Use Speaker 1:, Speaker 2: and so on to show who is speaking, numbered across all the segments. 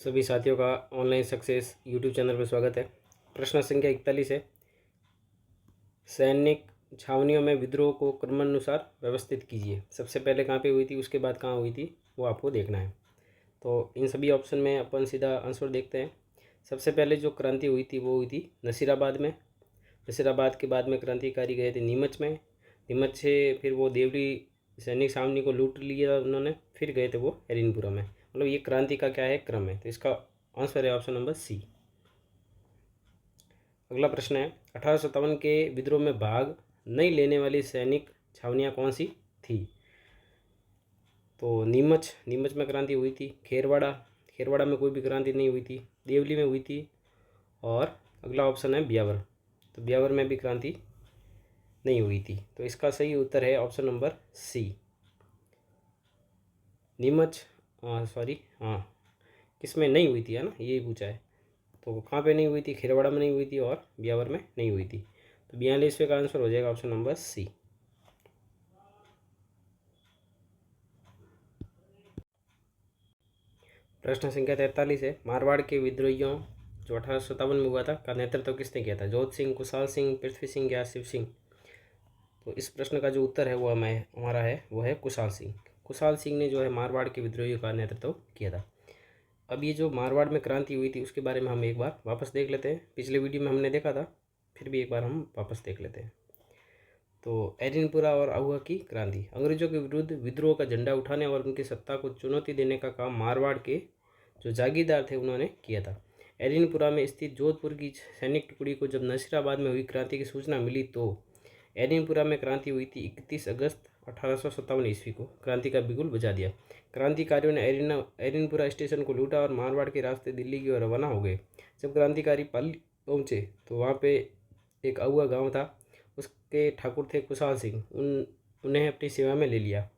Speaker 1: सभी साथियों का ऑनलाइन सक्सेस यूट्यूब चैनल पर स्वागत है। प्रश्न संख्या 41 है। सैनिक छावनियों में विद्रोह को क्रमानुसार व्यवस्थित कीजिए। सबसे पहले कहाँ पे हुई थी, उसके बाद कहाँ हुई थी, वो आपको देखना है। तो इन सभी ऑप्शन में अपन सीधा आंसर देखते हैं। सबसे पहले जो क्रांति हुई थी वो हुई थी नसीराबाद में। नसीराबाद के बाद में क्रांतिकारी गए थे नीमच में। नीमच से फिर वो देवरी सैनिक छावनी को लूट लिया उन्होंने, फिर गए थे वो हरिनपुरा में। मतलब ये क्रांति का क्या है, क्रम है। तो इसका आंसर है ऑप्शन नंबर सी। अगला प्रश्न है, 1857 के विद्रोह में भाग नहीं लेने वाली सैनिक छावनियाँ कौन सी थी। तो नीमच में क्रांति हुई थी। खेरवाड़ा में कोई भी क्रांति नहीं हुई थी। देवली में हुई थी। और अगला ऑप्शन है ब्यावर। तो ब्यावर में भी क्रांति नहीं हुई थी। तो इसका सही उत्तर है option number C. Neemuch sorry हाँ, किसमें नहीं हुई थी, है ना, यही पूछा है। तो कहाँ पे नहीं हुई थी, खेरवाड़ा में नहीं हुई थी और ब्यावर में नहीं हुई थी। तो 42वें का आंसर हो जाएगा ऑप्शन नंबर सी। प्रश्न संख्या 43 है। मारवाड़ के विद्रोहियों जो 1857 में हुआ था का नेतृत्व किसने किया था। जोत सिंह, कुशाल सिंह, पृथ्वी सिंह या शिव सिंह। तो इस प्रश्न का जो उत्तर है वो हमारा है वो है कुशाल सिंह। कुशाल सिंह ने जो है मारवाड़ के विद्रोहियों का नेतृत्व किया था। अब ये जो मारवाड़ में क्रांति हुई थी उसके बारे में हम एक बार वापस देख लेते हैं। पिछले वीडियो में हमने देखा था, फिर भी एक बार हम वापस देख लेते हैं। तो एरिनपुरा और अहुआ की क्रांति। अंग्रेजों के विरुद्ध विद्रोह का झंडा उठाने और उनकी सत्ता को चुनौती देने का काम मारवाड़ के जो जागीरदार थे उन्होंने किया था। एरिनपुरा में स्थित जोधपुर की सैनिक टुकड़ी को जब नसीराबाद में हुई क्रांति की सूचना मिली तो एरिनपुरा में क्रांति हुई थी। 31 अगस्त 1857 ईस्वी को क्रांति का बिगुल बजा दिया। क्रांतिकारियों ने एरिनपुरा स्टेशन को लूटा और मारवाड़ के रास्ते दिल्ली की ओर रवाना हो गए। जब क्रांतिकारी पाली पहुँचे तो वहाँ पे एक अहुआ गांव था, उसके ठाकुर थे कुशाल सिंह। उन्हें अपनी सेवा में ले लिया।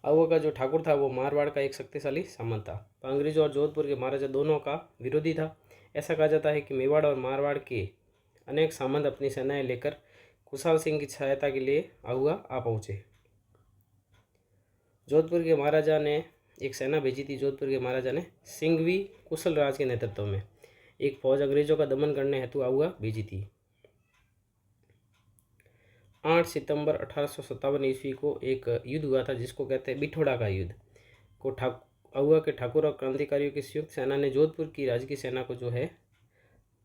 Speaker 1: अहुआ का जो ठाकुर था वो मारवाड़ का एक शक्तिशाली सामंत था। अंग्रेजों और जोधपुर के महाराजा दोनों का विरोधी था। ऐसा कहा जाता है कि मेवाड़ और मारवाड़ के अनेक सामंत अपनी सेनाएं लेकर कुशाल सिंह की सहायता के लिए अहुआ आ पहुँचे। जोधपुर के महाराजा ने एक सेना भेजी थी। जोधपुर के महाराजा ने सिंघवी कुशल राज के नेतृत्व में एक फौज अंग्रेजों का दमन करने हेतु अहुआ भेजी थी। 8 सितंबर 1857 ईस्वी को एक युद्ध हुआ था जिसको कहते हैं बिठोड़ा का युद्ध। को अहुआ के ठाकुर और क्रांतिकारियों की संयुक्त सेना ने जोधपुर की राजकीय सेना को जो है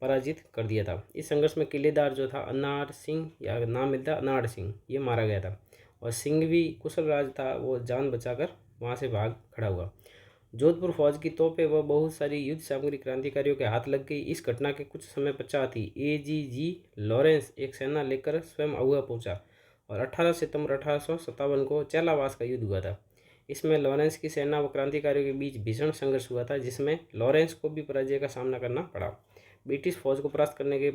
Speaker 1: पराजित कर दिया था। इस संघर्ष में किलेदार जो था अनाड़ सिंह, या नाम मिलता अनाड़ सिंह, ये मारा गया था। और सिंघवी कुशल राज था वो जान बचाकर वहाँ से भाग खड़ा हुआ। जोधपुर फौज की तोपें व बहुत सारी युद्ध सामग्री क्रांतिकारियों के हाथ लग गई। इस घटना के कुछ समय पश्चात ही AGG लॉरेंस एक सेना लेकर स्वयं अहुआ पहुंचा और 18 सितंबर 1857 को चेलावास का युद्ध हुआ था। इसमें लॉरेंस की सेना व क्रांतिकारियों के बीच भीषण संघर्ष हुआ था जिसमें लॉरेंस को भी पराजय का सामना करना पड़ा। ब्रिटिश फौज को परास्त करने के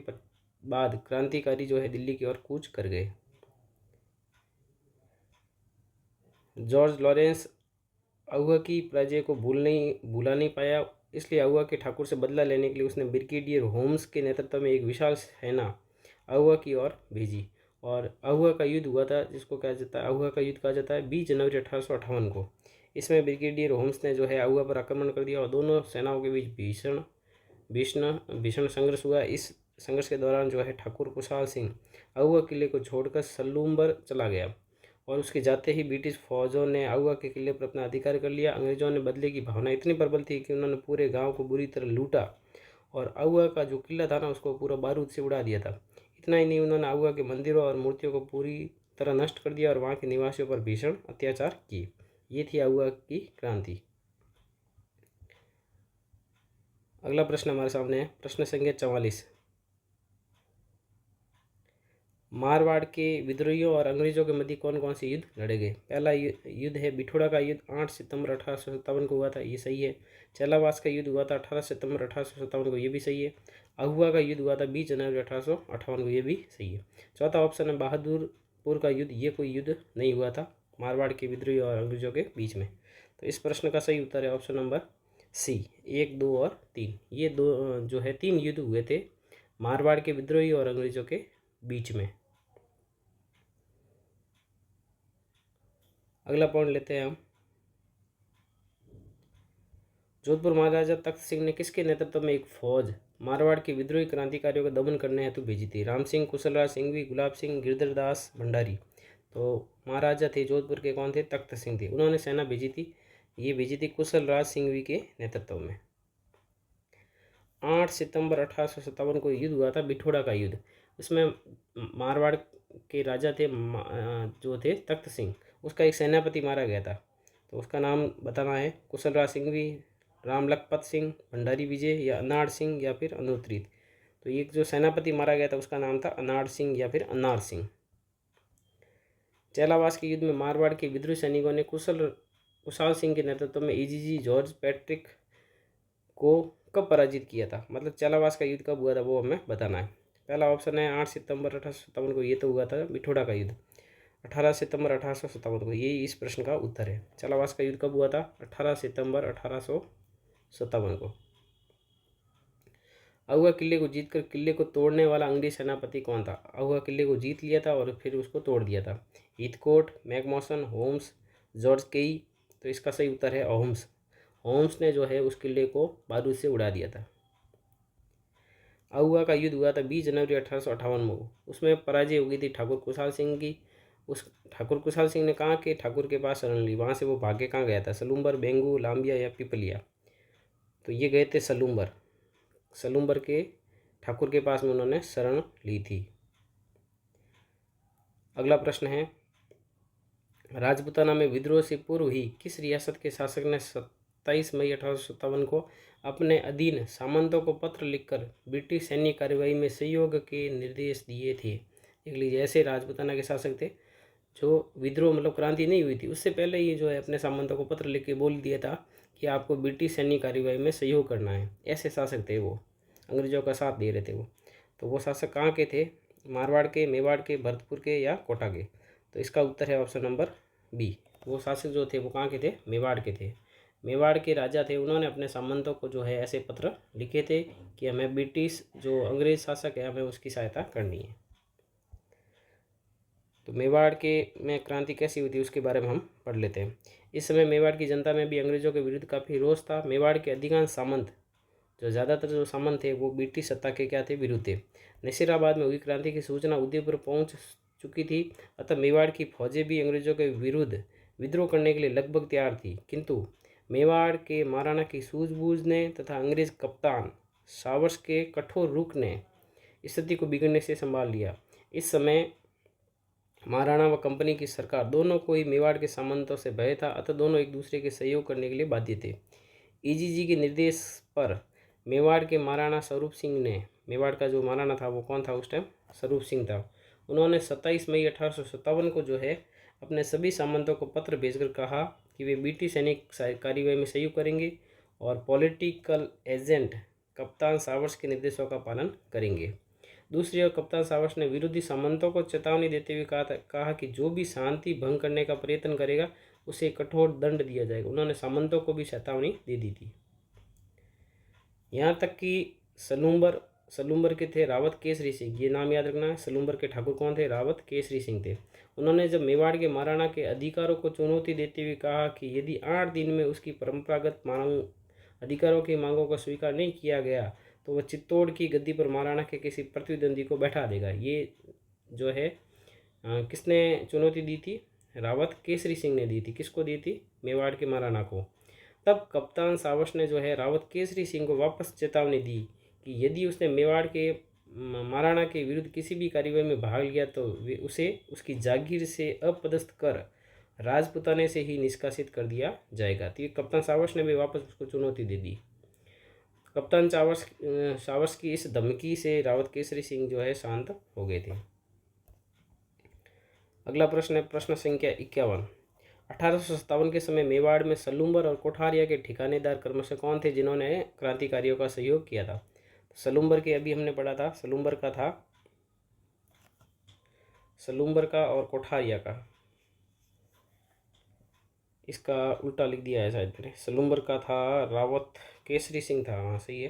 Speaker 1: बाद क्रांतिकारी जो है दिल्ली की ओर कूच कर गए। जॉर्ज लॉरेंस अहुआ की पराजय को भूला नहीं पाया, इसलिए अहुआ के ठाकुर से बदला लेने के लिए उसने ब्रिगेडियर होम्स के नेतृत्व में एक विशाल सेना अहुआ की ओर भेजी और अहुआ का युद्ध हुआ था, जिसको कहा जाता है अहुआ का युद्ध कहा जाता है 20 जनवरी 1858 को। इसमें ब्रिगेडियर होम्स ने जो है अहुआ पर आक्रमण कर दिया और दोनों सेनाओं के बीच भीषण संघर्ष हुआ। इस संघर्ष के दौरान जो है ठाकुर कुशाल सिंह अहुआ किले को छोड़कर सलूम्बर चला गया और उसके जाते ही ब्रिटिश फौजों ने अहुआ के किले पर अपना अधिकार कर लिया। अंग्रेजों ने बदले की भावना इतनी प्रबल थी कि उन्होंने पूरे गांव को बुरी तरह लूटा और अहुआ का जो किला था ना उसको पूरा बारूद से उड़ा दिया था। इतना ही नहीं, उन्होंने अहुआ के मंदिरों और मूर्तियों को पूरी तरह नष्ट कर दिया और वहाँ के निवासियों पर भीषण अत्याचार किए। ये थी अहुआ की क्रांति। अगला प्रश्न हमारे सामने है, प्रश्न संख्या 44। मारवाड़ के विद्रोहियों और अंग्रेजों के मध्य कौन कौन से युद्ध लड़े गए। पहला युद्ध है बिठोड़ा का युद्ध, 8 सितंबर 1857 को हुआ था, ये सही है। चेलावास का युद्ध हुआ था 18 सितंबर 1857 को, ये भी सही है। अहुआ का युद्ध हुआ था 20 जनवरी 1858 को, ये भी सही है। चौथा ऑप्शन है बहादुरपुर का युद्ध, ये कोई युद्ध नहीं हुआ था मारवाड़ के विद्रोही और अंग्रेजों के बीच में। तो इस प्रश्न का सही उत्तर है ऑप्शन नंबर सी, 1, 2 और 3। ये दो जो है 3 युद्ध हुए थे मारवाड़ के विद्रोही और अंग्रेजों के बीच में। अगला पॉइंट लेते हैं हम, जोधपुर महाराजा तख्त सिंह ने किसके नेतृत्व में एक फौज मारवाड़ के विद्रोही क्रांतिकारियों का दमन करने हेतु भेजी थी? राम सिंह, कुशलराज सिंघवी, गुलाब सिंह, गिरधरदास भंडारी। तो महाराजा थे जोधपुर के, कौन थे? तख्त सिंह थे। उन्होंने सेना भेजी थी, ये भेजी थी कुशलराज सिंघवी के नेतृत्व में। 8 सितंबर 1857 को युद्ध हुआ था, बिठोड़ा का युद्ध। इसमें मारवाड़ के राजा थे जो थे तख्त सिंह, उसका एक सेनापति मारा गया था। तो उसका नाम बताना है, कुशलराज सिंघवी, राम लखपत सिंह, भंडारी विजय, या अनाड़ सिंह, या फिर अनुत्रित। तो ये जो सेनापति मारा गया था उसका नाम था अनाड़ सिंह या फिर अनार सिंह। चेलावास के युद्ध में मारवाड़ के विद्रोही सैनिकों ने कुशाल सिंह के नेतृत्व में एजीजी जॉर्ज पैट्रिक को कब पराजित किया था? मतलब चेलावास का युद्ध कब हुआ था वो हमें बताना है। पहला ऑप्शन है 8 सितंबर 1857 को, ये तो हुआ था बिठोड़ा का युद्ध 18 सितंबर 1857 को, ये इस प्रश्न का उत्तर है। चेलावास का युद्ध कब हुआ था? 18 सितंबर 1857 को। अहुआ किले को जीतकर किले को तोड़ने वाला अंग्रेज सेनापति कौन था? अहुआ किले को जीत लिया था और फिर उसको तोड़ दिया था। हीथकोट, मैकमॉसन, होम्स, जॉर्ज केई। तो इसका सही उत्तर है होम्स। होम्स ने जो है उस किले को बारूद से उड़ा दिया था। अहुआ का युद्ध हुआ था 20 जनवरी 1858 में। उसमें पराजय हो गई थी ठाकुर कुशाल सिंह की। उस ठाकुर कुशाल सिंह ने कहाँ के ठाकुर के पास शरण ली? वहाँ से वो भागे कहाँ गया था? सलूम्बर, बेंगू, लांबिया या पिपलिया। तो ये गए थे सलूम्बर। सलूम्बर के ठाकुर के पास में उन्होंने शरण ली थी। अगला प्रश्न है, राजपूताना में विद्रोह से पूर्व ही किस रियासत के शासक ने 27 मई 1857 को अपने अधीन सामंतों को पत्र लिखकर ब्रिटिश सैन्य कार्रवाई में सहयोग के निर्देश दिए थे? देख लीजिए, ऐसे राजपूताना के शासक थे जो विद्रोह मतलब क्रांति नहीं हुई थी उससे पहले ही जो है अपने सामंतों को पत्र लिख के बोल दिया था कि आपको ब्रिटिश सैन्य कार्रवाई में सहयोग करना है। ऐसे शासक थे वो, अंग्रेजों का साथ दे रहे थे वो। तो वो शासक कहाँ के थे? मारवाड़ के, मेवाड़ के, भरतपुर के या कोटा के? तो इसका उत्तर है ऑप्शन नंबर बी। वो शासक जो थे वो कहाँ के थे? मेवाड़ के थे। मेवाड़ के राजा थे, उन्होंने अपने सामंतों को जो है ऐसे पत्र लिखे थे कि हमें ब्रिटिश जो अंग्रेज शासक है हमें उसकी सहायता करनी है। तो मेवाड़ के में क्रांति कैसी हुई थी उसके बारे में हम पढ़ लेते हैं। इस समय मेवाड़ की जनता में भी अंग्रेजों के विरुद्ध काफ़ी रोष था। मेवाड़ के अधिकांश सामंत, जो ज़्यादातर जो सामंत थे वो ब्रिटिश सत्ता के क्या थे? विरुद्ध थे। नसीराबाद में हुई क्रांति की सूचना उदयपुर पहुंच चुकी थी, अतः मेवाड़ की फौजें भी अंग्रेजों के विरुद्ध विद्रोह करने के लिए लगभग तैयार थी। किंतु मेवाड़ के महाराणा की सूझबूझ ने तथा अंग्रेज कप्तान सावर्स के कठोर रुख ने स्थिति को बिगड़ने से संभाल लिया। इस समय महाराणा व कंपनी की सरकार दोनों को ही मेवाड़ के सामंतों से भय था, अतः दोनों एक दूसरे के सहयोग करने के लिए बाध्य थे। ईजीजी के निर्देश पर मेवाड़ के महाराणा स्वरूप सिंह ने, मेवाड़ का जो महाराणा था वो कौन था उस टाइम? स्वरूप सिंह था। उन्होंने 27 मई 1857 को जो है अपने सभी सामंतों को पत्र भेजकर कहा कि वे ब्रिटिश सैनिक कार्रवाई में सहयोग करेंगे और पॉलिटिकल एजेंट कप्तान सावर्स के निर्देशों का पालन करेंगे। दूसरी ओर कप्तान सावर्स ने विरोधी सामंतों को चेतावनी देते हुए कहा कि जो भी शांति भंग करने का प्रयत्न करेगा उसे कठोर दंड दिया जाएगा। उन्होंने सामंतों को भी चेतावनी दे दी थी। यहाँ तक कि सलूम्बर के थे रावत केसरी सिंह, ये नाम याद रखना है। सलूम्बर के ठाकुर कौन थे? रावत केसरी सिंह थे। उन्होंने जब मेवाड़ के महाराणा के अधिकारों को चुनौती देते हुए कहा कि यदि 8 दिन में उसकी परंपरागत अधिकारों की मांगों को स्वीकार नहीं किया गया तो वह चित्तौड़ की गद्दी पर महाराणा के किसी प्रतिद्वंदी को बैठा देगा। ये जो है किसने चुनौती दी थी? रावत केसरी सिंह ने दी थी। किसको दी थी? मेवाड़ के महाराणा को। तब कप्तान सावर्स ने जो है रावत केसरी सिंह को वापस चेतावनी दी कि यदि उसने मेवाड़ के महाराणा के विरुद्ध किसी भी कार्रवाई में भाग लिया तो वे उसे उसकी जागीर से अपदस्थ कर राजपुताने से ही निष्कासित कर दिया जाएगा। तो ये कप्तान सावर्स ने भी वापस उसको चुनौती दे दी। कप्तान सावर्स की इस धमकी से रावत केसरी सिंह जो है शांत हो गए थे। अगला प्रश्न है प्रश्न संख्या 51। 1857 के समय मेवाड़ में सलूम्बर और कोठारिया के ठिकानेदार क्रमशः कौन थे जिन्होंने क्रांतिकारियों का सहयोग किया था? सलूम्बर के अभी हमने पढ़ा था, सलूम्बर का था, सलूम्बर का और कोठारिया का, इसका उल्टा लिख दिया है शायद मैंने। सलूम्बर का था रावत केसरी सिंह था, हाँ सही है।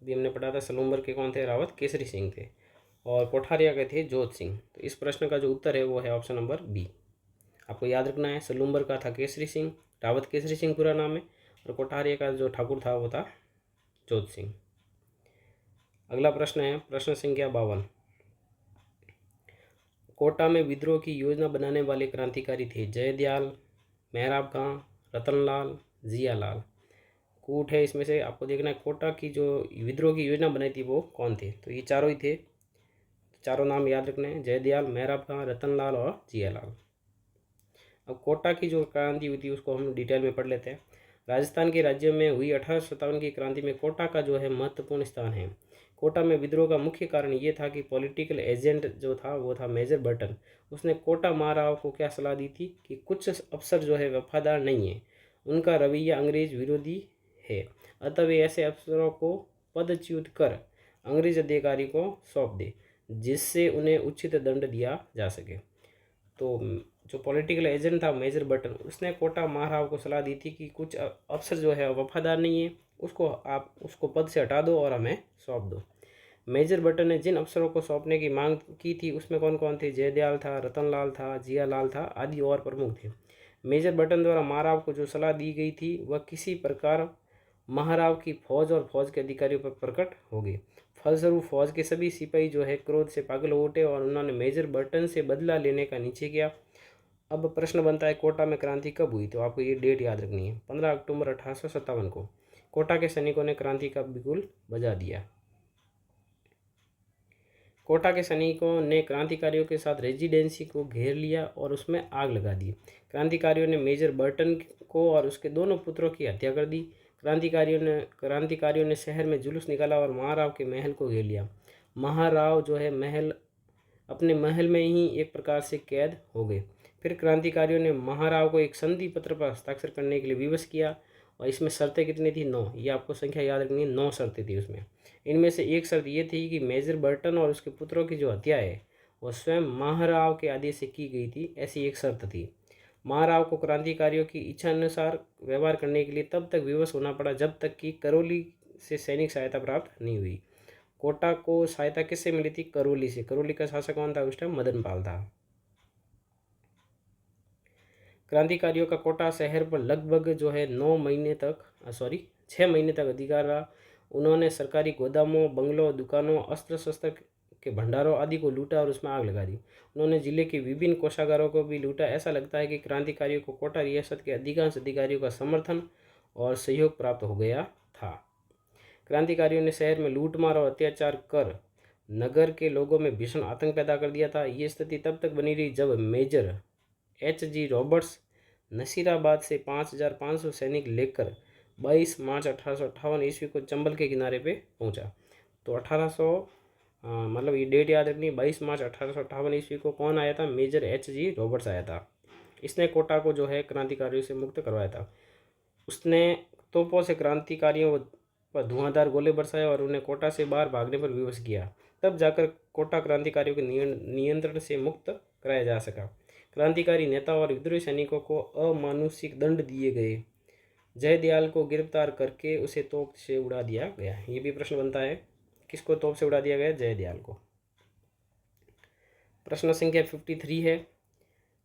Speaker 1: अभी हमने पढ़ा था सलूम्बर के कौन थे? रावत केसरी सिंह थे। और कोठारिया के थे जोध सिंह। तो इस प्रश्न का जो उत्तर है वो है ऑप्शन नंबर बी। आपको याद रखना है, सलूम्बर का था केसरी सिंह, रावत केसरी सिंह पूरा नाम है, और कोठारिया का जो ठाकुर था वो था जोत सिंह। अगला प्रश्न है प्रश्न संख्या 52। कोटा में विद्रोह की योजना बनाने वाले क्रांतिकारी थे जयदयाल, मेहराब खां, रतनलाल, जियालाल। कूट है इसमें से आपको देखना है कोटा की जो विद्रोह की योजना बनाई थी वो कौन थे। तो ये चारों ही थे, चारों नाम याद रखने हैं, जयदयाल, मेहराब खां, रतनलाल और जियालाल। अब कोटा की जो क्रांति हुई थी उसको हम डिटेल में पढ़ लेते हैं। राजस्थान के राज्य में हुई 1857 की क्रांति में कोटा का जो है महत्वपूर्ण स्थान है। कोटा में विद्रोह का मुख्य कारण ये था कि पॉलिटिकल एजेंट जो था वो था मेजर बर्टन। उसने कोटा महाराव को क्या सलाह दी थी कि कुछ अफसर जो है वफादार नहीं है, उनका रवैया अंग्रेज विरोधी है, अतः वे ऐसे अफसरों को पदच्युत कर अंग्रेज अधिकारी को सौंप दे जिससे उन्हें उचित दंड दिया जा सके। तो जो पॉलिटिकल एजेंट था मेजर बटन, उसने कोटा महाराव को सलाह दी थी कि कुछ अफसर जो है वफादार नहीं है, उसको पद से हटा दो और हमें सौंप दो। मेजर बटन ने जिन अफसरों को सौंपने की मांग की थी उसमें कौन कौन थे, जयदयाल था, रतनलाल था, जियालाल था आदि और प्रमुख थे। मेजर बटन द्वारा महाराव को जो सलाह दी गई थी वह किसी प्रकार महाराव की फौज और फौज के अधिकारियों पर प्रकट हो गई। फलस्वरूप फौज के सभी सिपाही जो है क्रोध से पागल हो उठे और उन्होंने मेजर बटन से बदला लेने का निश्चय किया। अब प्रश्न बनता है कोटा में क्रांति कब हुई। तो आपको ये डेट याद रखनी है, 15 अक्टूबर 1857 को कोटा के सैनिकों ने क्रांति का बिगुल बजा दिया। कोटा के सैनिकों ने क्रांतिकारियों के साथ रेजिडेंसी को घेर लिया और उसमें आग लगा दी। क्रांतिकारियों ने मेजर बर्टन को और उसके दोनों पुत्रों की हत्या कर दी। क्रांतिकारियों ने शहर में जुलूस निकाला और महाराव के महल को घेर लिया। महाराव जो है अपने महल में ही एक प्रकार से कैद हो गए। फिर क्रांतिकारियों ने महाराव को एक संधि पत्र पर हस्ताक्षर करने के लिए विवश किया और इसमें शर्तें कितनी थी, 9। ये आपको संख्या याद रखनी है, 9 शर्तें थी उसमें। इनमें से एक शर्त ये थी कि मेजर बर्टन और उसके पुत्रों की जो हत्या है वह स्वयं महाराव के आदेश से की गई थी, ऐसी एक शर्त थी। महाराव को क्रांतिकारियों की इच्छा अनुसार व्यवहार करने के लिए तब तक विवश होना पड़ा जब तक कि करौली से सैनिक सहायता प्राप्त नहीं हुई। कोटा को सहायता किससे मिली थी, करौली से। करौली का शासक कौन था उस टाइम, मदन पाल था। क्रांतिकारियों का कोटा शहर पर लगभग जो है 6 महीने तक अधिकार रहा। उन्होंने सरकारी गोदामों, बंगलों, दुकानों, अस्त्र शस्त्र के भंडारों आदि को लूटा और उसमें आग लगा दी। उन्होंने जिले के विभिन्न कोषागारों को भी लूटा। ऐसा लगता है कि क्रांतिकारियों को कोटा रियासत के अधिकांश अधिकारियों का समर्थन और सहयोग प्राप्त हो गया था। क्रांतिकारियों ने शहर में लूटमार और अत्याचार कर नगर के लोगों में भीषण आतंक पैदा कर दिया था। ये स्थिति तब तक बनी रही जब मेजर H.G. रॉबर्ट्स नसीराबाद से 5,500 सैनिक लेकर 22 मार्च 1858 ईस्वी को चंबल के किनारे पे पहुंचा। तो 1800 मतलब ये डेट याद रखनी, 22 मार्च 1858 ईस्वी को कौन आया था, मेजर H.G. रॉबर्ट्स आया था। इसने कोटा को जो है क्रांतिकारियों से मुक्त करवाया था। उसने तोपों से क्रांतिकारियों पर धुआंधार गोले बरसाए और उन्हें कोटा से बाहर भागने पर विवश किया। तब जाकर कोटा क्रांतिकारियों के नियंत्रण से मुक्त कराया जा सका। क्रांतिकारी नेता और विद्रोही सैनिकों को अमानुषिक दंड दिए गए। जयदयाल को गिरफ्तार करके उसे तोप से उड़ा दिया गया। ये भी प्रश्न बनता है, किसको तोप से उड़ा दिया गया, जयदयाल को। प्रश्न संख्या 53 है,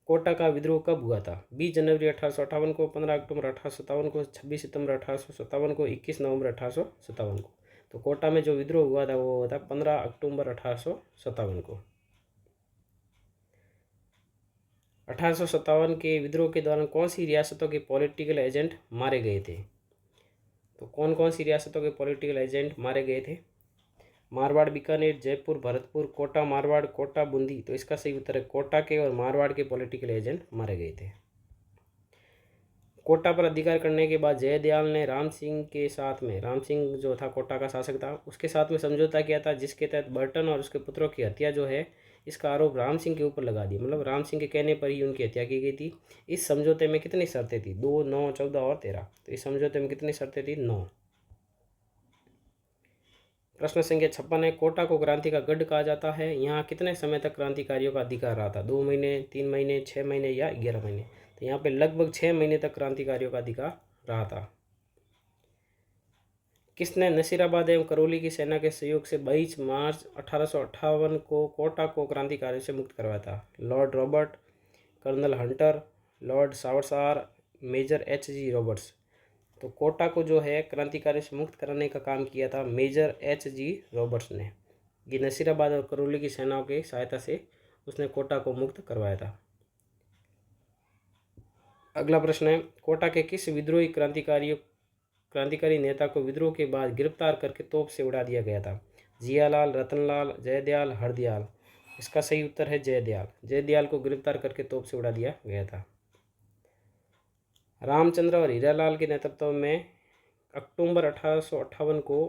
Speaker 1: कोटा का विद्रोह कब हुआ था। 20 जनवरी 1858 को, 15 अक्टूबर 1857 को, 26 सितंबर 1857 को, 21 नवंबर 1857 को। तो कोटा में जो विद्रोह हुआ था वो हुआ था 15 अक्टूबर 1857 को। 1857 के विद्रोह के दौरान कौन सी रियासतों के पॉलिटिकल एजेंट मारे गए थे। तो कौन कौन सी रियासतों के पॉलिटिकल एजेंट मारे गए थे, मारवाड़, बीकानेर, जयपुर, भरतपुर, कोटा मारवाड़, कोटा बूंदी। तो इसका सही उत्तर है कोटा के और मारवाड़ के पॉलिटिकल एजेंट मारे गए थे। कोटा पर अधिकार करने के बाद जयदयाल ने राम सिंह के साथ में, राम सिंह जो था कोटा का शासक था, उसके साथ में समझौता किया था जिसके तहत बर्टन और उसके पुत्रों की हत्या जो है इसका आरोप राम सिंह के ऊपर लगा दिया। मतलब राम सिंह के कहने पर ही उनकी हत्या की गई थी। इस समझौते में कितनी शर्तें थी, 2, 9, 14 और 13। तो इस समझौते में कितनी शर्तें थी, 9। प्रश्न संख्या 56 है, कोटा को क्रांति का गढ़ कहा जाता है। यहाँ कितने समय तक क्रांतिकारियों का अधिकार रहा था, 2 महीने, 3 महीने, 6 महीने या 11 महीने। तो यहाँ पे लगभग 6 महीने तक क्रांतिकारियों का अधिकार रहा था। किसने नसीराबाद एवं करौली की सेना के सहयोग से 22 मार्च 1858 को कोटा को क्रांतिकारियों से मुक्त करवाया था। Lord Robert, colonel Hunter, lord सावरसार, मेजर H.G. रॉबर्ट्स। तो कोटा को जो है क्रांतिकारी से मुक्त कराने का काम किया था मेजर H.G. रॉबर्ट्स ने। ये नसीराबाद और करौली की सेनाओं की सहायता से उसने कोटा को मुक्त करवाया था। अगला प्रश्न है, कोटा के किस विद्रोही क्रांतिकारी नेता को विद्रोह के बाद गिरफ्तार करके तोप से उड़ा दिया गया था? जियालाल, रतनलाल, जयदयाल, हरदयाल। इसका सही उत्तर है जयदयाल। जयदयाल को गिरफ्तार करके तोप से उड़ा दिया गया था। रामचंद्र और हीरालाल के नेतृत्व में अक्टूबर 1858 को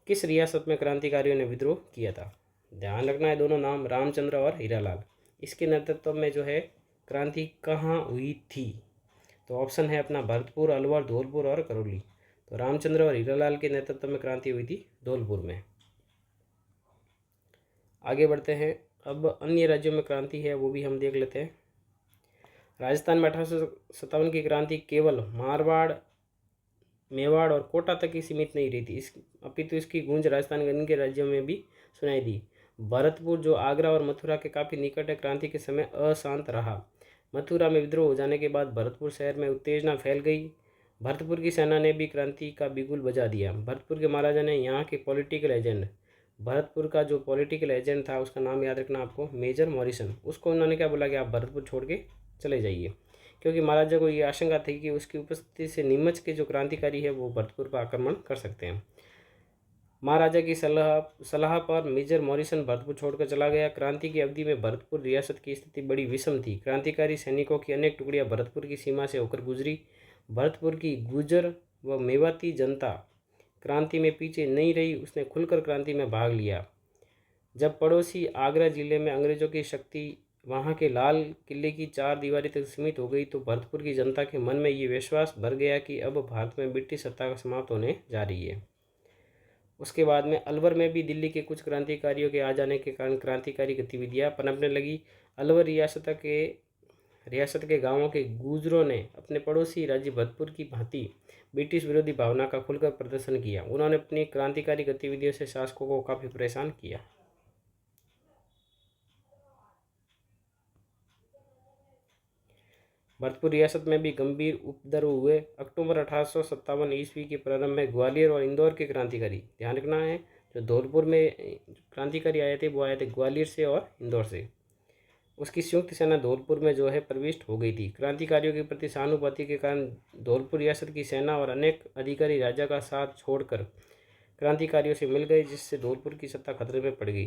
Speaker 1: किस रियासत में क्रांतिकारियों ने विद्रोह किया था? ध्यान रखना है दोनों नाम, रामचंद्र और हीरालाल। इसके नेतृत्व में जो है क्रांति कहाँ हुई थी? तो ऑप्शन है अपना भरतपुर, अलवर, धौलपुर और करौली। तो रामचंद्र और हीरालाल के नेतृत्व में क्रांति हुई थी धौलपुर में। आगे बढ़ते हैं, अब अन्य राज्यों में क्रांति है वो भी हम देख लेते हैं। राजस्थान में 1857 की क्रांति केवल मारवाड़, मेवाड़ और कोटा तक ही सीमित नहीं रही थी, अपितु इसकी गूंज राजस्थान के अन्य राज्यों में भी सुनाई दी। भरतपुर जो आगरा और मथुरा के काफ़ी निकट है, क्रांति के समय अशांत रहा। मथुरा में विद्रोह हो जाने के बाद भरतपुर शहर में उत्तेजना फैल गई। भरतपुर की सेना ने भी क्रांति का बिगुल बजा दिया। भरतपुर के महाराजा ने यहाँ के पॉलिटिकल एजेंट, भरतपुर का जो पॉलिटिकल एजेंट था उसका नाम याद रखना आपको, मेजर मॉरिसन, उसको उन्होंने क्या बोला कि आप भरतपुर छोड़ के चले जाइए, क्योंकि महाराजा को ये आशंका थी कि उसकी उपस्थिति से नीमच के जो क्रांतिकारी है वो भरतपुर पर आक्रमण कर सकते हैं। महाराजा की सलाह पर मेजर मॉरिसन भरतपुर छोड़कर चला गया। क्रांति की अवधि में भरतपुर रियासत की स्थिति बड़ी विषम थी। क्रांतिकारी सैनिकों की अनेक टुकड़ियां भरतपुर की सीमा से होकर गुजरी। भरतपुर की गुर्जर व मेवाती जनता क्रांति में पीछे नहीं रही, उसने खुलकर क्रांति में भाग लिया। जब पड़ोसी आगरा जिले में अंग्रेजों की शक्ति वहाँ के लाल किले की चार दीवारी तक सीमित हो गई तो भरतपुर की जनता के मन में ये विश्वास भर गया कि अब भारत में ब्रिटिश सत्ता का समाप्त होने जा रही है। उसके बाद में अलवर में भी दिल्ली के कुछ क्रांतिकारियों के आ जाने के कारण क्रांतिकारी गतिविधियां पनपने लगी। अलवर रियासत के गांवों के गुर्जरों ने अपने पड़ोसी राज्य भरतपुर की भांति ब्रिटिश विरोधी भावना का खुलकर प्रदर्शन किया। उन्होंने अपनी क्रांतिकारी गतिविधियों से शासकों को काफ़ी परेशान किया। भरतपुर रियासत में भी गंभीर उपद्रव हुए। अक्टूबर 1857 ईस्वी के प्रारंभ में ग्वालियर और इंदौर के क्रांतिकारी, ध्यान रखना है जो धौलपुर में क्रांतिकारी आए थे वो आए थे ग्वालियर से और इंदौर से। उसकी संयुक्त सेना धौलपुर में जो है प्रविष्ट हो गई थी। क्रांतिकारियों के प्रति सहानुभूति के कारण धौलपुर रियासत की सेना और अनेक अधिकारी राजा का साथ छोड़कर क्रांतिकारियों से मिल गए, जिससे धौलपुर की सत्ता खतरे में पड़ गई।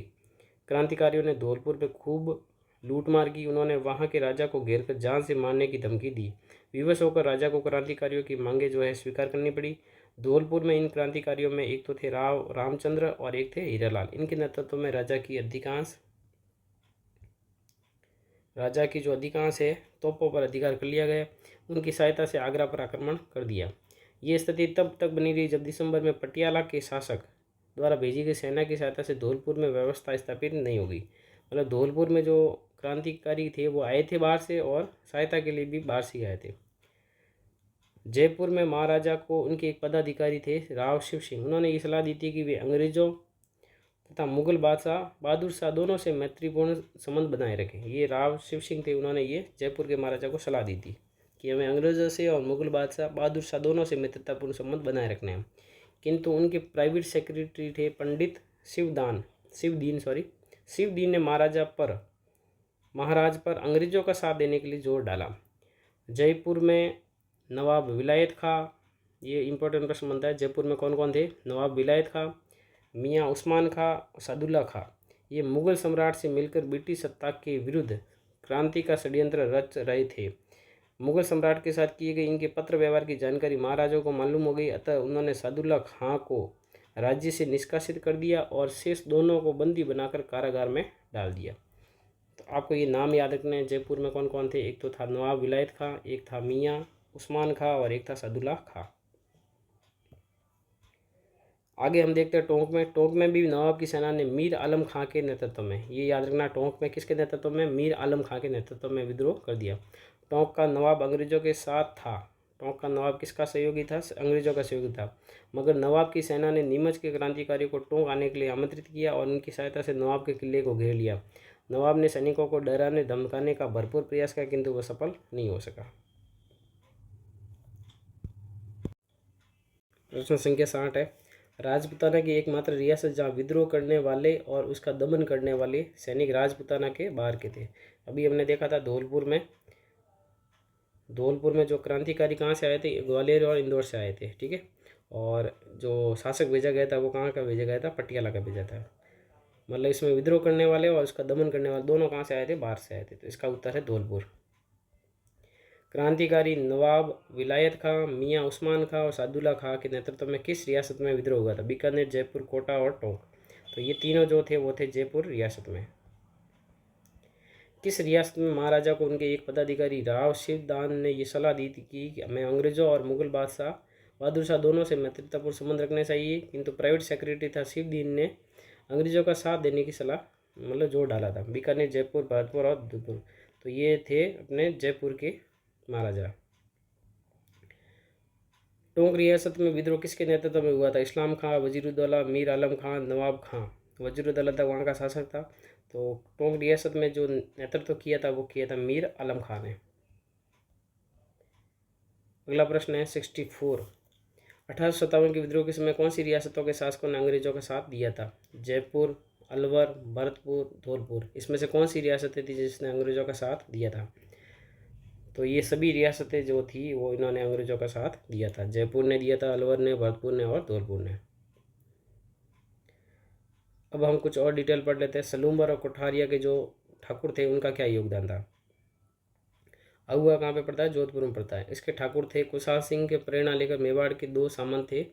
Speaker 1: क्रांतिकारियों ने धौलपुर पर खूब लूटमार की। उन्होंने वहां के राजा को घेरकर जान से मारने की धमकी दी। विवश होकर राजा को क्रांतिकारियों की मांगे जो है स्वीकार करनी पड़ी। धौलपुर में इन क्रांतिकारियों में एक तो थे रामचंद्र और एक थे हीरालाल। इनके नेतृत्व में राजा की जो अधिकांश है तोपों पर अधिकार कर लिया गया। उनकी सहायता से आगरा पर आक्रमण कर दिया। ये स्थिति तब तक बनी रही जब दिसंबर में पटियाला के शासक द्वारा भेजी गई सेना की सहायता से धौलपुर में व्यवस्था स्थापित नहीं हो गई। मतलब धौलपुर में जो क्रांतिकारी थे वो आए थे बाहर से और सहायता के लिए भी बाहर से आए थे। जयपुर में महाराजा को उनके एक पदाधिकारी थे राव शिव सिंह, उन्होंने ये सलाह दी थी कि वे अंग्रेजों तथा मुगल बादशाह बहादुर शाह दोनों से मैत्रीपूर्ण संबंध बनाए रखें। ये राव शिव सिंह थे, उन्होंने ये जयपुर के महाराजा को सलाह दी थी कि हमें अंग्रेजों से और मुगल बादशाह बहादुर शाह दोनों से मित्रतापूर्ण संबंध बनाए रखने हैं। किंतु उनके प्राइवेट सेक्रेटरी थे पंडित शिवदीन ने महाराज पर अंग्रेजों का साथ देने के लिए जोर डाला। जयपुर में नवाब विलायत खां, ये इंपॉर्टेंट प्रश्न बनता है, जयपुर में कौन कौन थे? नवाब विलायत खां, मियाँ उस्मान खां, सादुल्ला खां, ये मुगल सम्राट से मिलकर ब्रिटिश सत्ता के विरुद्ध क्रांति का षड्यंत्र रच रहे थे। मुगल सम्राट के साथ किए गए इनके पत्र व्यवहार की जानकारी महाराजों को मालूम हो गई, अतः उन्होंने सादुल्ला खां को राज्य से निष्कासित कर दिया और शेष दोनों को बंदी बनाकर कारागार में डाल दिया। तो आपको ये नाम याद रखने हैं, जयपुर में कौन कौन थे? एक तो था नवाब विलायत खां, एक था मियाँ उस्मान खां और एक था सादुल्ला खां। आगे हम देखते हैं टोंक में भी नवाब की सेना ने मीर आलम खां के नेतृत्व में, ये याद रखना, टोंक में किसके नेतृत्व में? मीर आलम खां के नेतृत्व में विद्रोह कर दिया। टोंक का नवाब अंग्रेजों के साथ था। टोंक का नवाब किसका सहयोगी था? अंग्रेजों का सहयोगी था। मगर नवाब की सेना ने नीमच के क्रांतिकारियों को टोंक आने के लिए आमंत्रित किया और उनकी सहायता से नवाब के किले को घेर लिया। नवाब ने सैनिकों को डराने धमकाने का भरपूर प्रयास किया, किंतु वह सफल नहीं हो सका। प्रश्न संख्या 60 है, राजपूताना की एकमात्र रियासत जहाँ विद्रोह करने वाले और उसका दमन करने वाले सैनिक राजपूताना के बाहर के थे। अभी हमने देखा था धौलपुर में जो क्रांतिकारी कहाँ से आए थे, ग्वालियर और इंदौर से आए थे, ठीक है। और जो शासक भेजा गया था वो कहाँ का भेजा गया था, पटियाला का भेजा था। मतलब इसमें विद्रोह करने वाले और उसका दमन करने वाले दोनों कहाँ से आए थे, बाहर से आए थे। तो इसका उत्तर है धौलपुर। क्रांतिकारी नवाब विलायत खां, मियाँ उस्मान खां और सादुल्ला खां के नेतृत्व में किस रियासत में विद्रोह हुआ था? बीकानेर, जयपुर, कोटा और टोंक। तो ये तीनों जो थे वो थे जयपुर रियासत में। किस रियासत में महाराजा को उनके एक पदाधिकारी राव शिवदान ने ये सलाह दी थी कि हमें अंग्रेजों और मुगल बादशाह बहादुर शाह दोनों से मैत्रीपूर्ण संबंध रखने चाहिए, किंतु प्राइवेट सेक्रेटरी था शिवदीन ने अंग्रेजों का साथ देने की सलाह मतलब जोर डाला था? बीकानेर, जयपुर, भरतपुर और जोधपुर। तो ये थे अपने जयपुर के महाराजा। टोंक रियासत में विद्रोह किसके नेतृत्व में हुआ था? इस्लाम खां, वजीरुद्दौला, मीर आलम खां, नवाब खां। वजीरुद्दौला था वहाँ का शासक था। तो टोंक रियासत में जो नेतृत्व किया था वो किया था मीर आलम खां ने। अगला प्रश्न है 64। 1857 के विद्रोह के समय कौन सी रियासतों के शासकों ने अंग्रेजों का साथ दिया था? जयपुर, अलवर, भरतपुर, धौलपुर। इसमें से कौन सी रियासतें थी जिसने अंग्रेजों का साथ दिया था? तो ये सभी रियासतें जो थी वो इन्होंने अंग्रेजों का साथ दिया था। जयपुर ने दिया था, अलवर ने, भरतपुर ने और धौलपुर ने। अब हम कुछ और डिटेल पढ़ लेते हैं। सलूम्बर और कोठारिया के जो ठाकुर थे उनका क्या योगदान था? अहुआ कहाँ पे पड़ता है? जोधपुर में पड़ता है। इसके ठाकुर थे कुशाल सिंह के प्रेरणा लेकर मेवाड़ के दो सामंत थे।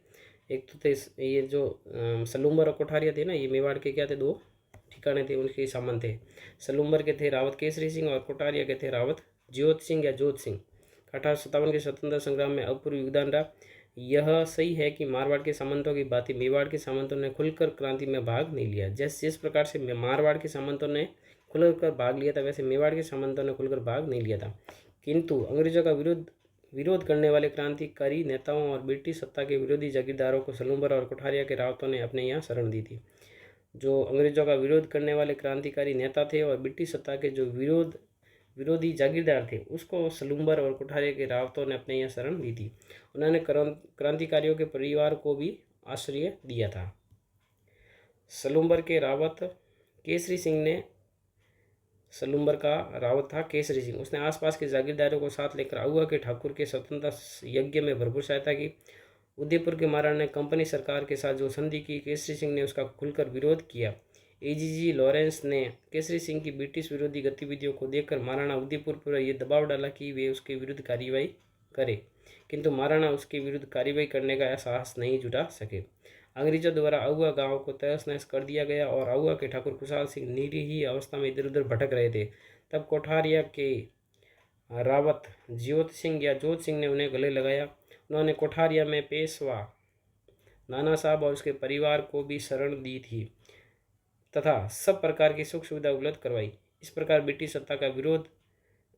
Speaker 1: एक तो थे ये जो सलूम्बर और कोठारिया थे ना, ये मेवाड़ के क्या थे, दो ठिकाने थे, उनके सामंत थे। सलूम्बर के थे रावत केसरी सिंह और कोठारिया के थे रावत ज्योत सिंह या जोत सिंह। 1857 के स्वतंत्रता संग्राम में अपूर्व योगदान रहा। यह सही है कि मारवाड़ के सामंतों की भांति मेवाड़ के सामंतों ने खुलकर क्रांति में भाग नहीं लिया। जिस प्रकार से मारवाड़ के सामंतों ने खुलकर भाग लिया था वैसे मेवाड़ के सामंतों ने खुलकर भाग नहीं लिया था। किंतु अंग्रेजों का विरोध करने वाले क्रांतिकारी नेताओं और ब्रिटिश सत्ता के विरोधी जागीरदारों को सलूम्बर और कोठारिया के रावतों ने अपने यहाँ शरण दी थी। जो अंग्रेजों का विरोध करने वाले क्रांतिकारी नेता थे और ब्रिटिश सत्ता के जो विरोधी जागीरदार थे उसको सलूम्बर और कोठारिया के रावतों ने अपने यहाँ शरण दी थी। उन्होंने क्रांतिकारियों के परिवार को भी आश्रय दिया था। सलूम्बर के रावत केसरी सिंह ने सलूम्बर का रावत था केसरी सिंह। उसने आसपास के जागीरदारों को साथ लेकर अहुआ के ठाकुर के स्वतंत्रता यज्ञ में भरपूर सहायता की। उदयपुर के महाराणा ने कंपनी सरकार के साथ जो संधि की, केसरी सिंह ने उसका खुलकर विरोध किया। एजीजी लॉरेंस ने केसरी सिंह की ब्रिटिश विरोधी गतिविधियों को देखकर महाराणा उदयपुर पर यह दबाव डाला कि वे उसके विरुद्ध कार्रवाई करें, किंतु महाराणा उसके विरुद्ध कार्रवाई करने का साहस नहीं जुटा सके। अंग्रेजों द्वारा अहुआ गांव को तहस नहस कर दिया गया और अहुआ के ठाकुर कुशाल सिंह निरीही अवस्था में इधर उधर भटक रहे थे। तब कोठारिया के रावत ज्योत सिंह या जोत सिंह ने उन्हें गले लगाया। उन्होंने कोठारिया में पेशवा नाना साहब और उसके परिवार को भी शरण दी थी तथा सब प्रकार की सुख सुविधा उपलब्ध करवाई। इस प्रकार ब्रिटिश सत्ता का विरोध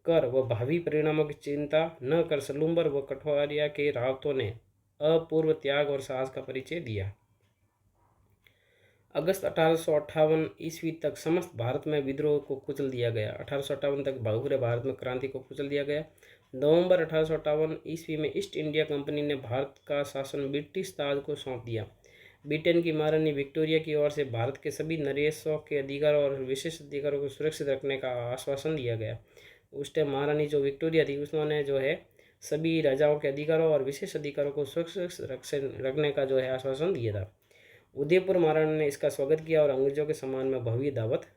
Speaker 1: कर व भावी परिणामों की चिंता न कर सलूम्बर व कोठारिया के रावतों ने अपूर्व त्याग और साहस का परिचय दिया। अगस्त 1858 ईस्वी तक समस्त भारत में विद्रोह को कुचल दिया गया। 1858 तक पूरे भारत में क्रांति को कुचल दिया गया। नवंबर 1858 ईस्वी में ईस्ट इंडिया कंपनी ने भारत का शासन ब्रिटिश ताज को सौंप दिया। ब्रिटेन की महारानी विक्टोरिया की ओर से भारत के सभी नरेशों के अधिकारों और विशेष अधिकारों को सुरक्षित रखने का आश्वासन दिया गया। उस टाइम महारानी जो विक्टोरिया थी उन्होंने जो है सभी राजाओं के अधिकारों और विशेष अधिकारों को सुरक्षित रखने का जो है आश्वासन दिया था। उदयपुर महाराणा ने इसका स्वागत किया और अंग्रेजों के सम्मान में भव्य दावत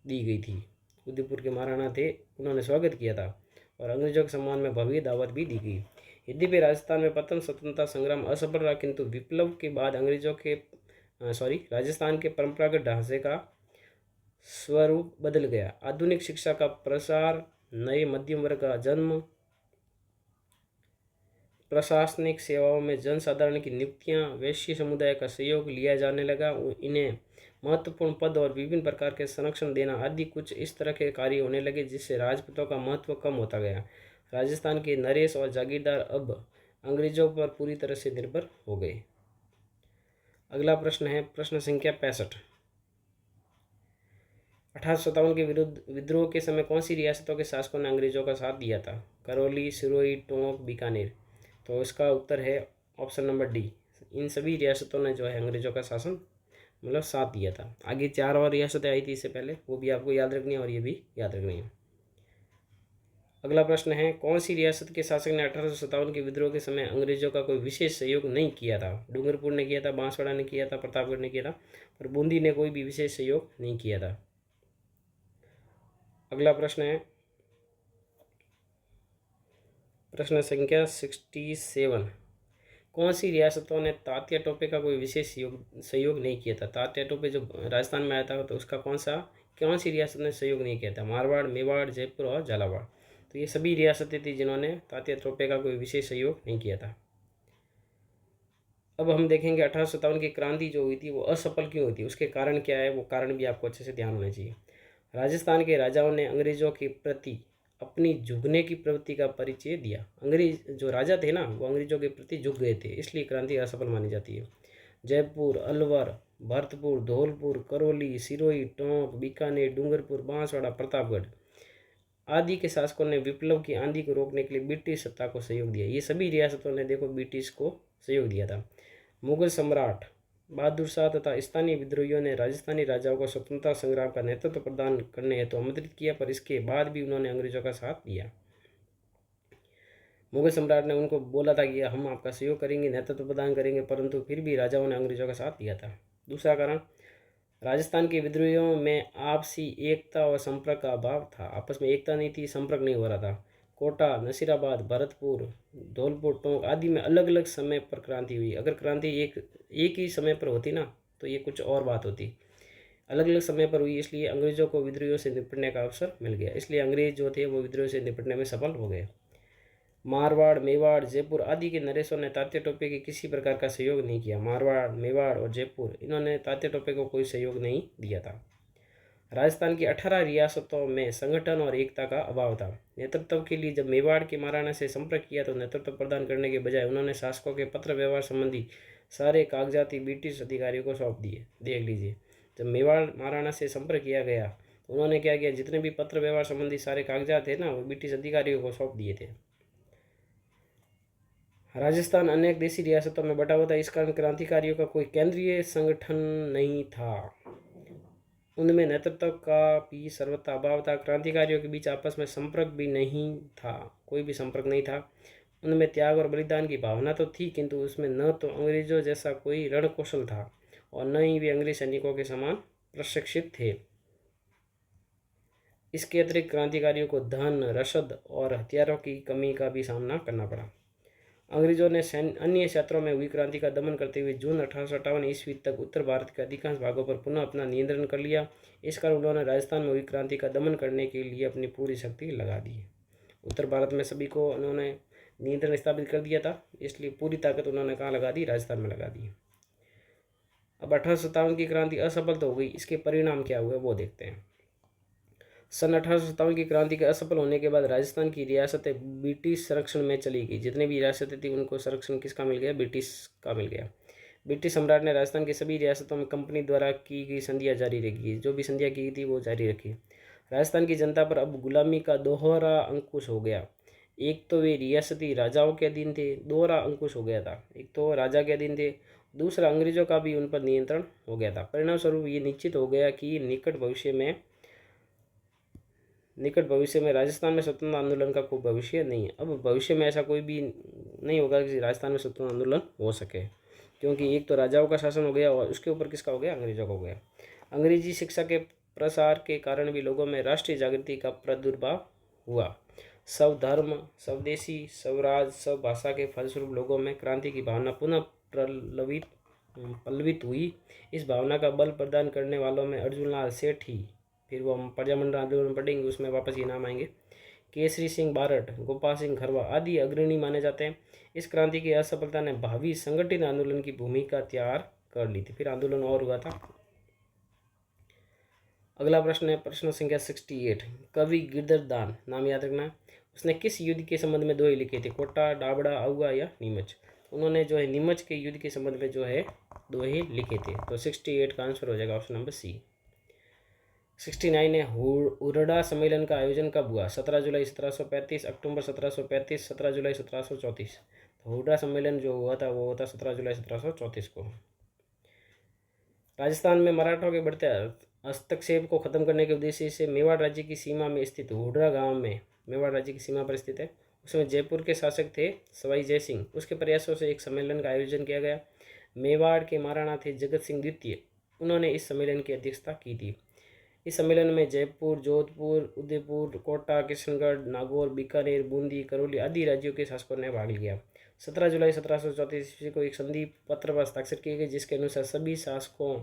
Speaker 1: दी गई थी। उदयपुर के महाराणा थे, उन्होंने स्वागत किया था और अंग्रेजों के सम्मान में भव्य दावत भी दी गई। यद्यपि राजस्थान में प्रथम स्वतंत्रता संग्राम असफल रहा, किंतु विप्लव के बाद राजस्थान के परंपरागत ढांचे का स्वरूप बदल गया। आधुनिक शिक्षा का प्रसार, नए मध्यम वर्ग का जन्म, प्रशासनिक सेवाओं में जनसाधारण की नियुक्तियां, वैश्य समुदाय का सहयोग लिया जाने लगा, इन्हें महत्वपूर्ण पद और विभिन्न प्रकार के संरक्षण देना आदि कुछ इस तरह के कार्य होने लगे जिससे राजपूतों का महत्व कम होता गया। राजस्थान के नरेश और जागीरदार अब अंग्रेजों पर पूरी तरह से निर्भर हो गए। अगला प्रश्न है प्रश्न संख्या 65। 1857 के विद्रोह के समय कौन सी रियासतों के शासकों ने अंग्रेजों का साथ दिया था? करौली, सिरोही, टोंक, बीकानेर। तो इसका उत्तर है ऑप्शन नंबर डी, इन सभी रियासतों ने जो है अंग्रेज़ों का शासन मतलब साथ दिया था। आगे 4 और रियासतें आई थी इससे पहले, वो भी आपको याद रखनी है और ये भी याद रखनी है। अगला प्रश्न है, कौन सी रियासत के शासक ने 1857 के विद्रोह के समय अंग्रेजों का कोई विशेष सहयोग नहीं किया था? डूंगरपुर ने किया था, बांसवाड़ा ने किया था, प्रतापगढ़ ने किया था, पर बूंदी ने कोई भी विशेष सहयोग नहीं किया था। अगला प्रश्न है प्रश्न संख्या 67, कौन सी रियासतों ने तात्या टोपे का कोई विशेष सहयोग नहीं किया था? तात्या टोपे जो राजस्थान में आया था तो उसका कौन सी रियासत ने सहयोग नहीं किया था? मारवाड़, मेवाड़, जयपुर और झालावाड़। तो ये सभी रियासतें थी जिन्होंने तात्या टोपे का कोई विशेष सहयोग नहीं किया था। अब हम देखेंगे 1857 की क्रांति जो हुई थी वो असफल क्यों हुई थी, उसके कारण क्या है, वो कारण भी आपको अच्छे से ध्यान होना चाहिए। राजस्थान के राजाओं ने अंग्रेजों के प्रति अपनी झुकने की प्रवृत्ति का परिचय दिया। अंग्रेज जो राजा थे ना वो अंग्रेजों के प्रति झुक गए थे, इसलिए क्रांति असफल मानी जाती है। जयपुर, अलवर, भरतपुर, धौलपुर, करौली, सिरोही, टोंक, बीकानेर, डूंगरपुर, बांसवाड़ा, प्रतापगढ़ आदि के शासकों ने विप्लव की आंधी को रोकने के लिए ब्रिटिश सत्ता को सहयोग दिया। ये सभी रियासतों ने देखो ब्रिटिश को सहयोग दिया था। मुगल सम्राट बहादुर शाह तथा स्थानीय विद्रोहियों ने राजस्थानी राजाओं को स्वतंत्रता संग्राम का नेतृत्व प्रदान करने हेतु आमंत्रित किया, पर इसके बाद भी उन्होंने अंग्रेजों का साथ दिया। मुगल सम्राट ने उनको बोला था कि हम आपका सहयोग करेंगे, नेतृत्व प्रदान करेंगे, परंतु फिर भी राजाओं ने अंग्रेजों का साथ दिया था। दूसरा कारण, राजस्थान के विद्रोहियों में आपसी एकता और संपर्क का अभाव था। आपस में एकता नहीं थी, संपर्क नहीं हो रहा था। कोटा, नसीराबाद, भरतपुर, धौलपुर, टोंक आदि में अलग अलग समय पर क्रांति हुई। अगर क्रांति एक ही समय पर होती ना तो ये कुछ और बात होती। अलग अलग समय पर हुई, इसलिए अंग्रेजों को विद्रोहियों से निपटने का अवसर मिल गया, इसलिए अंग्रेज जो थे वो विद्रोह से निपटने में सफल हो गए। मारवाड़, मेवाड़, जयपुर आदि के नरेशों ने तात्या टोपे के किसी प्रकार का सहयोग नहीं किया। मारवाड़, मेवाड़ और जयपुर इन्होंने तात्या टोपे को कोई सहयोग नहीं दिया था। राजस्थान की 18 रियासतों में संगठन और एकता का अभाव था। नेतृत्व के लिए जब मेवाड़ के महाराणा से संपर्क किया तो नेतृत्व प्रदान करने के बजाय उन्होंने शासकों के पत्र व्यवहार संबंधी सारे कागजात ब्रिटिश अधिकारियों को सौंप दिए। देख लीजिए, जब मेवाड़ महाराणा से संपर्क किया गया तो उन्होंने क्या किया, जितने भी पत्र व्यवहार संबंधी सारे कागजात थे ना वो ब्रिटिश अधिकारियों को सौंप दिए थे। राजस्थान अनेक देशी रियासतों में बटा हुआ था, इस कारण क्रांतिकारियों का कोई केंद्रीय संगठन नहीं था। उनमें नेतृत्व का भी सर्वथा अभाव था। क्रांतिकारियों के बीच आपस में संपर्क भी नहीं था, कोई भी संपर्क नहीं था। उनमें त्याग और बलिदान की भावना तो थी, किंतु उसमें न तो अंग्रेजों जैसा कोई रणकौशल था और न ही वे अंग्रेज सैनिकों के समान प्रशिक्षित थे। इसके अतिरिक्त क्रांतिकारियों को धन, रसद और हथियारों की कमी का भी सामना करना पड़ा। अंग्रेजों ने अन्य क्षेत्रों में हुई क्रांति का दमन करते हुए जून 1858 ईस्वी तक उत्तर भारत के अधिकांश भागों पर पुनः अपना नियंत्रण कर लिया। इस कारण उन्होंने राजस्थान में हुई क्रांति का दमन करने के लिए अपनी पूरी शक्ति लगा दी। उत्तर भारत में सभी को उन्होंने नियंत्रण स्थापित कर दिया था, इसलिए पूरी ताकत उन्होंने कहाँ लगा दी, राजस्थान में लगा दी। अब 1857 की क्रांति असफल तो हो गई, इसके परिणाम क्या हुए वो देखते हैं। सन 1857 की क्रांति के असफल होने के बाद राजस्थान की रियासतें ब्रिटिश संरक्षण में चली गई। जितने भी रियासतें थी उनको संरक्षण किसका मिल गया, ब्रिटिश का मिल गया। ब्रिटिश सम्राट ने राजस्थान की सभी रियासतों में कंपनी द्वारा की गई संधियां जारी रखी, जो भी संधियां की थी वो जारी रखी। राजस्थान की जनता पर अब गुलामी का दोहरा अंकुश हो गया। एक तो वे रियासती राजाओं के अधीन थे, दोहरा अंकुश हो गया था। एक तो राजा के अधीन थे, दूसरा अंग्रेजों का भी उन पर नियंत्रण हो गया था। परिणाम स्वरूप ये निश्चित हो गया कि निकट भविष्य में राजस्थान में स्वतंत्र आंदोलन का कोई भविष्य नहीं है। अब भविष्य में ऐसा कोई भी नहीं होगा कि राजस्थान में स्वतंत्र आंदोलन हो सके, क्योंकि एक तो राजाओं का शासन हो गया और उसके ऊपर किसका हो गया, अंग्रेजों का हो गया। अंग्रेजी शिक्षा के प्रसार के कारण भी लोगों में राष्ट्रीय जागृति का प्रादुर्भाव हुआ। सब धर्म, सब देशी, सब राज, सब भाषा के फलस्वरूप लोगों में क्रांति की भावना पुनः पल्लवित हुई। इस भावना का बल प्रदान करने वालों में अर्जुन लाल सेठी, फिर वो हम प्रजामंडल आंदोलन पढ़ेंगे उसमें वापस ये नाम आएंगे, केसरी सिंह बारठ, गोपाल सिंह खरवा आदि अग्रणी माने जाते हैं। इस क्रांति की असफलता ने भावी संगठित आंदोलन की भूमिका तैयार कर ली थी, फिर आंदोलन और हुआ था। अगला प्रश्न है प्रश्न संख्या 68। कवि गिरधरदान, नाम याद रखना, उसने किस युद्ध के संबंध में दोहे लिखे थे, कोटा, डाबड़ा, आउगा या नीमच? उन्होंने जो है नीमच के युद्ध के संबंध में जो है दोहे लिखे थे। तो 68 का आंसर हो जाएगा ऑप्शन नंबर सी। 69 है हुरडा सम्मेलन का आयोजन कब हुआ, 17 जुलाई 1735, अक्टूबर 1735, 17 जुलाई 1734? हुड्डा सम्मेलन जो हुआ था वो हुआ था 17 जुलाई 1734 को। राजस्थान में मराठों के बढ़ते हस्तक्षेप को खत्म करने के उद्देश्य से मेवाड़ राज्य की सीमा में स्थित हुड्डा गांव में, मेवाड़ राज्य की सीमा पर स्थित है, उसमें जयपुर के शासक थे सवाई जय सिंह। उसके प्रयासों से एक सम्मेलन का आयोजन किया गया। मेवाड़ के महाराणा थे जगत सिंह द्वितीय, उन्होंने इस सम्मेलन की अध्यक्षता की थी। इस सम्मेलन में जयपुर, जोधपुर, उदयपुर, कोटा, किशनगढ़, नागौर, बीकानेर, बूंदी, करौली आदि राज्यों के शासकों ने भाग लिया। 17 जुलाई 1734 ईस्वी को एक संधि पत्र पर हस्ताक्षर किए गए, जिसके अनुसार सभी शासकों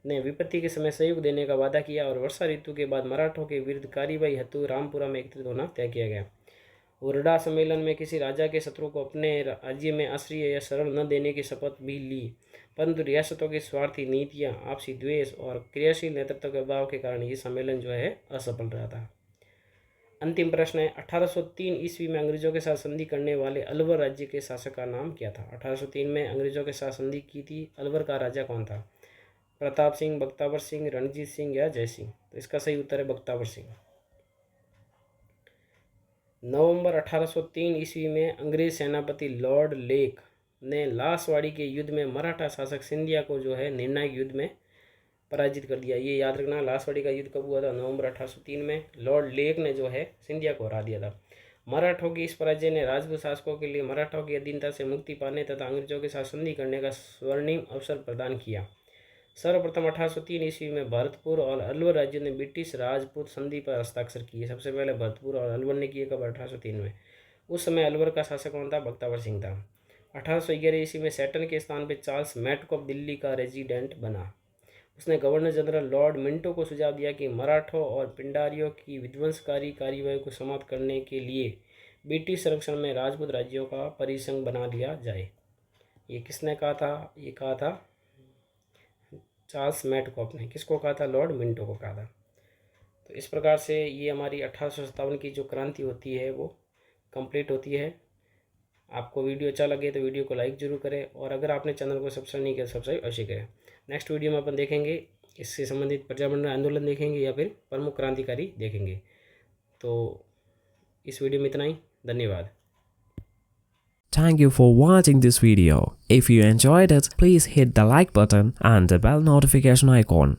Speaker 1: ने विपत्ति के समय सहयोग देने का वादा किया और वर्षा ऋतु के बाद मराठों के विरुद्ध कार्रवाई हेतु रामपुरा में एकत्रित होना तय किया गया। हुड्डा सम्मेलन में किसी राजा के शत्रु को अपने राज्य में आश्रय या शरण न देने की शपथ भी ली, परंतु रियासतों की स्वार्थी नीतियां, आपसी द्वेष और क्रियाशील नेतृत्व के अभाव के कारण ये सम्मेलन जो है असफल रहा था। अंतिम प्रश्न है, 1803 ईस्वी में अंग्रेजों के साथ संधि करने वाले अलवर राज्य के शासक का नाम क्या था? 1803 में अंग्रेजों के साथ संधि की थी, अलवर का राजा कौन था? प्रताप सिंह, बख्तावर सिंह, रणजीत सिंह या जय सिंह? तो इसका सही उत्तर है बख्तावर सिंह। नवंबर 1803 ईस्वी में अंग्रेज सेनापति लॉर्ड लेक ने लासवाड़ी के युद्ध में मराठा शासक सिंधिया को जो है निर्णायक युद्ध में पराजित कर दिया। ये याद रखना, लासवाड़ी का युद्ध कब हुआ था? नवंबर 1803 में। लॉर्ड लेक ने जो है सिंधिया को हरा दिया था। मराठों की इस पराजय ने राजपूत शासकों के लिए मराठों की अधीनता से मुक्ति पाने तथा अंग्रेजों के साथ संधि करने का स्वर्णिम अवसर प्रदान किया। सर्वप्रथम 1803 ईस्वी में भरतपुर और अलवर राज्यों ने ब्रिटिश राजपूत संधि पर हस्ताक्षर किए। सबसे पहले भरतपुर और अलवर ने किए कब? 1803 में। उस समय अलवर का शासक कौन था? बख्तावर सिंह था। 1811 ईस्वी में सैटन के स्थान पर चार्ल्स मैटकॉफ दिल्ली का रेजिडेंट बना। उसने गवर्नर जनरल लॉर्ड मिंटो को सुझाव दिया कि मराठों और पिंडारियों की विध्वंसकारी कार्रवाई को समाप्त करने के लिए ब्रिटिश संरक्षण में राजपूत राज्यों का परिसंघ बना लिया जाए। ये किसने कहा था? ये कहा था चार्ल्स मैटकॉफ ने। किसको कहा था? लॉर्ड मिंटो को कहा था। तो इस प्रकार से ये हमारी 1857 की जो क्रांति होती है वो कंप्लीट होती है। आपको वीडियो अच्छा लगे तो वीडियो को लाइक जरूर करें, और अगर आपने चैनल को सब्सक्राइब नहीं किया तो सब्सक्राइब अवश्य करें। नेक्स्ट वीडियो में अपन देखेंगे इससे संबंधित प्रजातंत्र आंदोलन देखेंगे या फिर प्रमुख क्रांतिकारी देखेंगे। तो इस वीडियो में इतना ही। धन्यवाद।
Speaker 2: Thank you for watching this video. If you enjoyed it, please hit the like button and the bell notification icon.